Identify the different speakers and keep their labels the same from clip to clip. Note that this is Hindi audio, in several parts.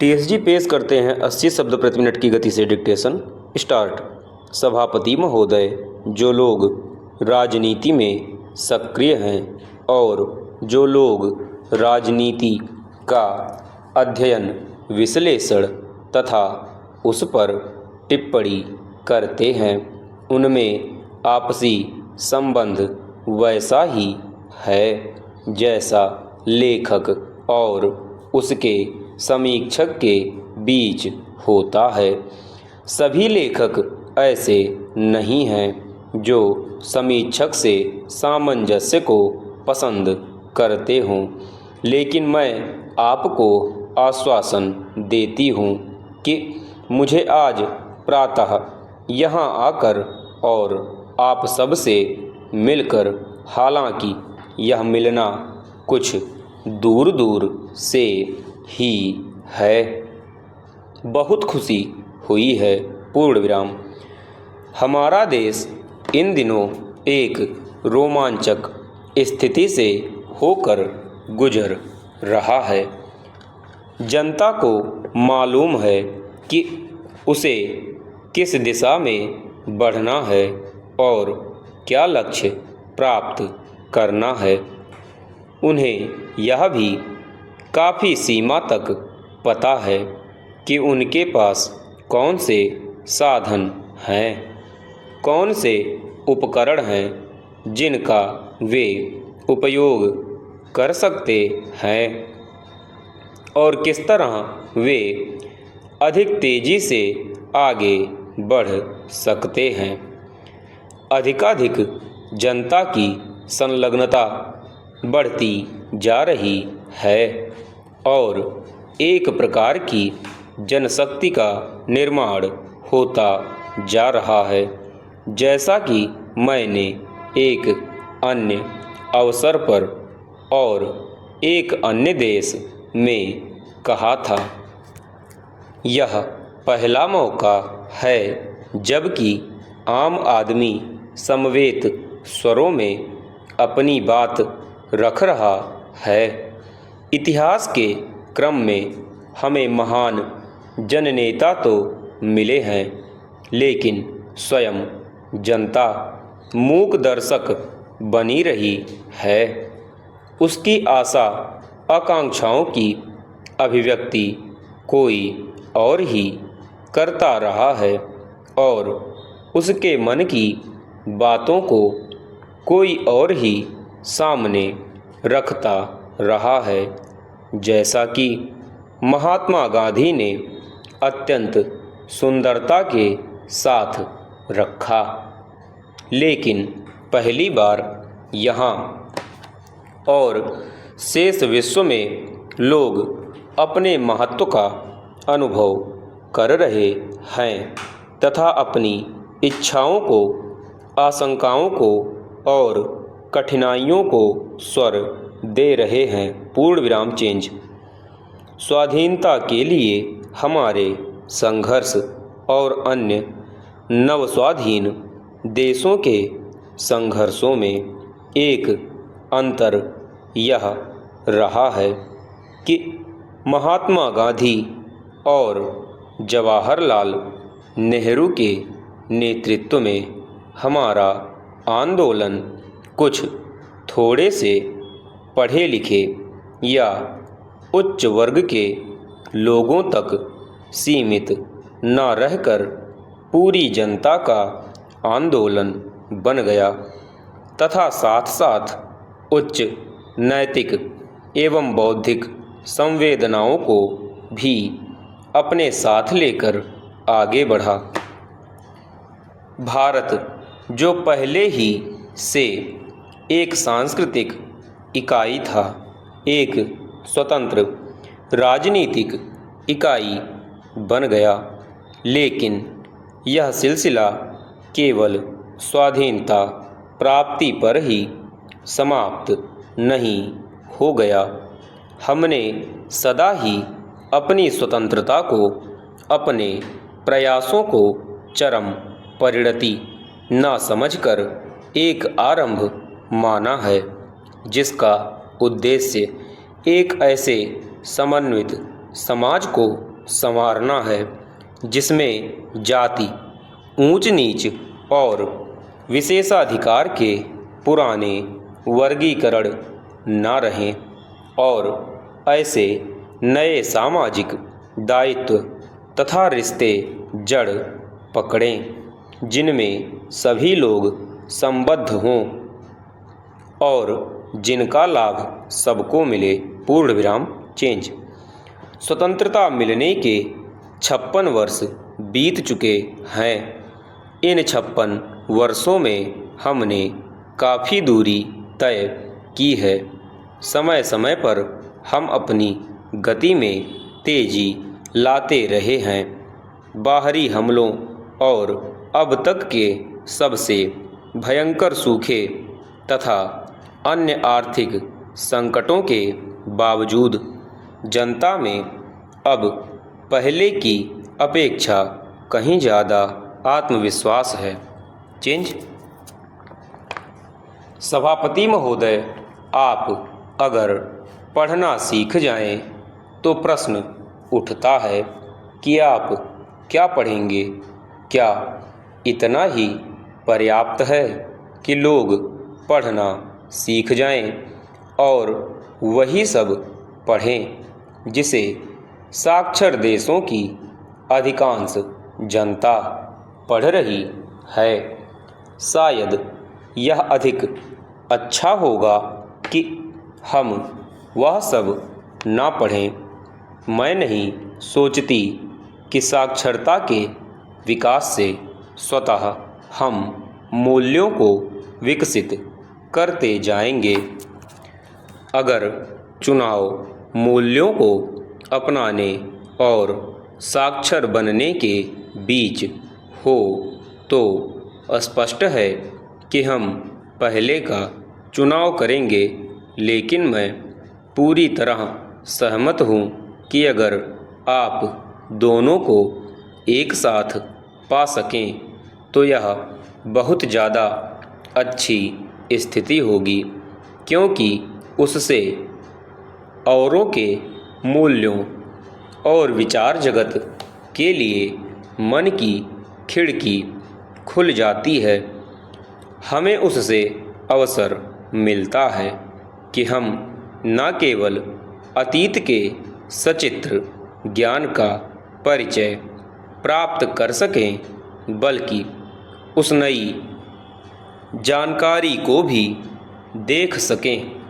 Speaker 1: टीएसजी पेश करते हैं 80 शब्द प्रति मिनट की गति से डिक्टेशन। स्टार्ट। सभापति महोदय, जो लोग राजनीति में सक्रिय हैं और जो लोग राजनीति का अध्ययन, विश्लेषण तथा उस पर टिप्पणी करते हैं, उनमें आपसी संबंध वैसा ही है जैसा लेखक और उसके समीक्षक के बीच होता है। सभी लेखक ऐसे नहीं हैं जो समीक्षक से सामंजस्य को पसंद करते हों, लेकिन मैं आपको आश्वासन देती हूँ कि मुझे आज प्रातः यहाँ आकर और आप सब से मिलकर, हालांकि यह मिलना कुछ दूर दूर से ही है, बहुत खुशी हुई है। पूर्ण विराम। हमारा देश इन दिनों एक रोमांचक स्थिति से होकर गुजर रहा है। जनता को मालूम है कि उसे किस दिशा में बढ़ना है और क्या लक्ष्य प्राप्त करना है। उन्हें यह भी काफ़ी सीमा तक पता है कि उनके पास कौन से साधन हैं, कौन से उपकरण हैं जिनका वे उपयोग कर सकते हैं और किस तरह वे अधिक तेज़ी से आगे बढ़ सकते हैं। अधिकाधिक जनता की संलग्नता बढ़ती जा रही है और एक प्रकार की जनशक्ति का निर्माण होता जा रहा है। जैसा कि मैंने एक अन्य अवसर पर और एक अन्य देश में कहा था, यह पहला मौका है जबकि आम आदमी समवेत स्वरों में अपनी बात रख रहा है। इतिहास के क्रम में हमें महान जननेता तो मिले हैं, लेकिन स्वयं जनता मूक दर्शक बनी रही है। उसकी आशा आकांक्षाओं की अभिव्यक्ति कोई और ही करता रहा है और उसके मन की बातों को कोई और ही सामने रखता रहा है। जैसा कि महात्मा गांधी ने अत्यंत सुंदरता के साथ रखा, लेकिन पहली बार यहाँ और शेष विश्व में लोग अपने महत्व का अनुभव कर रहे हैं तथा अपनी इच्छाओं को, आशंकाओं को और कठिनाइयों को स्वर दे रहे हैं। पूर्ण विराम चेंज। स्वाधीनता के लिए हमारे संघर्ष और अन्य नवस्वाधीन देशों के संघर्षों में एक अंतर यह रहा है कि महात्मा गांधी और जवाहरलाल नेहरू के नेतृत्व में हमारा आंदोलन कुछ थोड़े से पढ़े लिखे या उच्च वर्ग के लोगों तक सीमित न रहकर पूरी जनता का आंदोलन बन गया तथा साथ साथ उच्च नैतिक एवं बौद्धिक संवेदनाओं को भी अपने साथ लेकर आगे बढ़ा। भारत, जो पहले ही से एक सांस्कृतिक इकाई था, एक स्वतंत्र राजनीतिक इकाई बन गया, लेकिन यह सिलसिला केवल स्वाधीनता प्राप्ति पर ही समाप्त नहीं हो गया। हमने सदा ही अपनी स्वतंत्रता को, अपने प्रयासों को चरम परिणति न समझकर एक आरंभ माना है, जिसका उद्देश्य एक ऐसे समन्वित समाज को संवारना है, जिसमें जाति, ऊंच नीच और विशेषाधिकार के पुराने वर्गीकरण न रहें और ऐसे नए सामाजिक दायित्व तथा रिश्ते जड़ पकड़ें जिनमें सभी लोग संबद्ध हों और जिनका लाभ सबको मिले। पूर्ण विराम चेंज। स्वतंत्रता मिलने के 56 वर्ष बीत चुके हैं। इन 56 वर्षों में हमने काफ़ी दूरी तय की है। समय समय पर हम अपनी गति में तेजी लाते रहे हैं। बाहरी हमलों और अब तक के सबसे भयंकर सूखे तथा अन्य आर्थिक संकटों के बावजूद जनता में अब पहले की अपेक्षा कहीं ज़्यादा आत्मविश्वास है। चेंज। सभापति महोदय, आप अगर पढ़ना सीख जाएं तो प्रश्न उठता है कि आप क्या पढ़ेंगे। क्या इतना ही पर्याप्त है कि लोग पढ़ना सीख जाएं और वही सब पढ़ें जिसे साक्षर देशों की अधिकांश जनता पढ़ रही है? शायद यह अधिक अच्छा होगा कि हम वह सब ना पढ़ें। मैं नहीं सोचती कि साक्षरता के विकास से स्वतः हम मूल्यों को विकसित करते जाएंगे। अगर चुनाव मूल्यों को अपनाने और साक्षर बनने के बीच हो तो स्पष्ट है कि हम पहले का चुनाव करेंगे, लेकिन मैं पूरी तरह सहमत हूँ कि अगर आप दोनों को एक साथ पा सकें तो यह बहुत ज़्यादा अच्छी स्थिति होगी, क्योंकि उससे औरों के मूल्यों और विचार जगत के लिए मन की खिड़की खुल जाती है। हमें उससे अवसर मिलता है कि हम न केवल अतीत के सचित्र ज्ञान का परिचय प्राप्त कर सकें, बल्कि उस नई जानकारी को भी देख सकें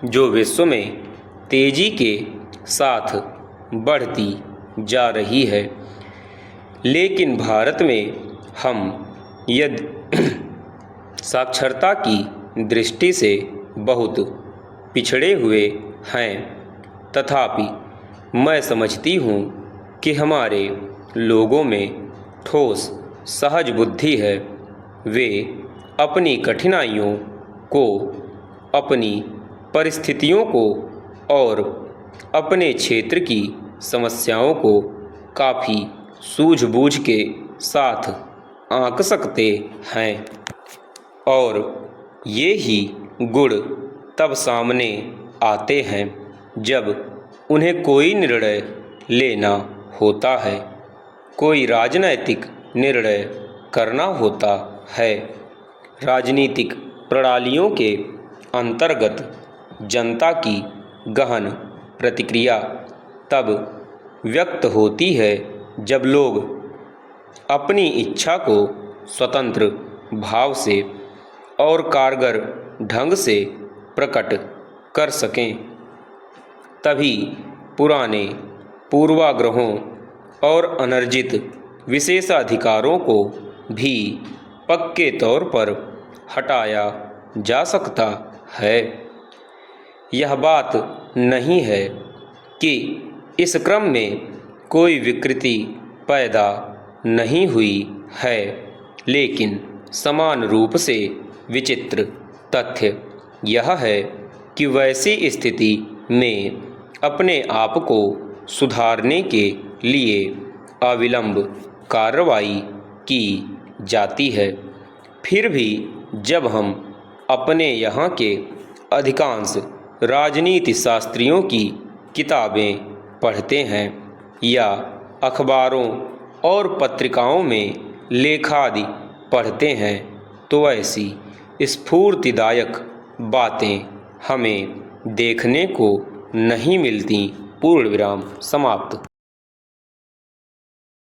Speaker 1: जो विश्व में तेजी के साथ बढ़ती जा रही है। लेकिन भारत में हम यदि साक्षरता की दृष्टि से बहुत पिछड़े हुए हैं, तथापि मैं समझती हूँ कि हमारे लोगों में ठोस सहज बुद्धि है। वे अपनी कठिनाइयों को, अपनी परिस्थितियों को और अपने क्षेत्र की समस्याओं को काफ़ी सूझबूझ के साथ आंक सकते हैं और ये ही गुण तब सामने आते हैं जब उन्हें कोई निर्णय लेना होता है, कोई राजनैतिक निर्णय करना होता है। राजनीतिक प्रणालियों के अंतर्गत जनता की गहन प्रतिक्रिया तब व्यक्त होती है जब लोग अपनी इच्छा को स्वतंत्र भाव से और कारगर ढंग से प्रकट कर सकें। तभी पुराने पूर्वाग्रहों और अनर्जित विशेषाधिकारों को भी पक्के तौर पर हटाया जा सकता है। यह बात नहीं है कि इस क्रम में कोई विकृति पैदा नहीं हुई है, लेकिन समान रूप से विचित्र तथ्य यह है कि वैसी स्थिति में अपने आप को सुधारने के लिए अविलंब कार्रवाई की जाती है। फिर भी जब हम अपने यहाँ के अधिकांश राजनीति शास्त्रियों की किताबें पढ़ते हैं या अखबारों और पत्रिकाओं में लेखादि पढ़ते हैं तो ऐसी स्फूर्तिदायक बातें हमें देखने को नहीं मिलती। पूर्ण विराम समाप्त।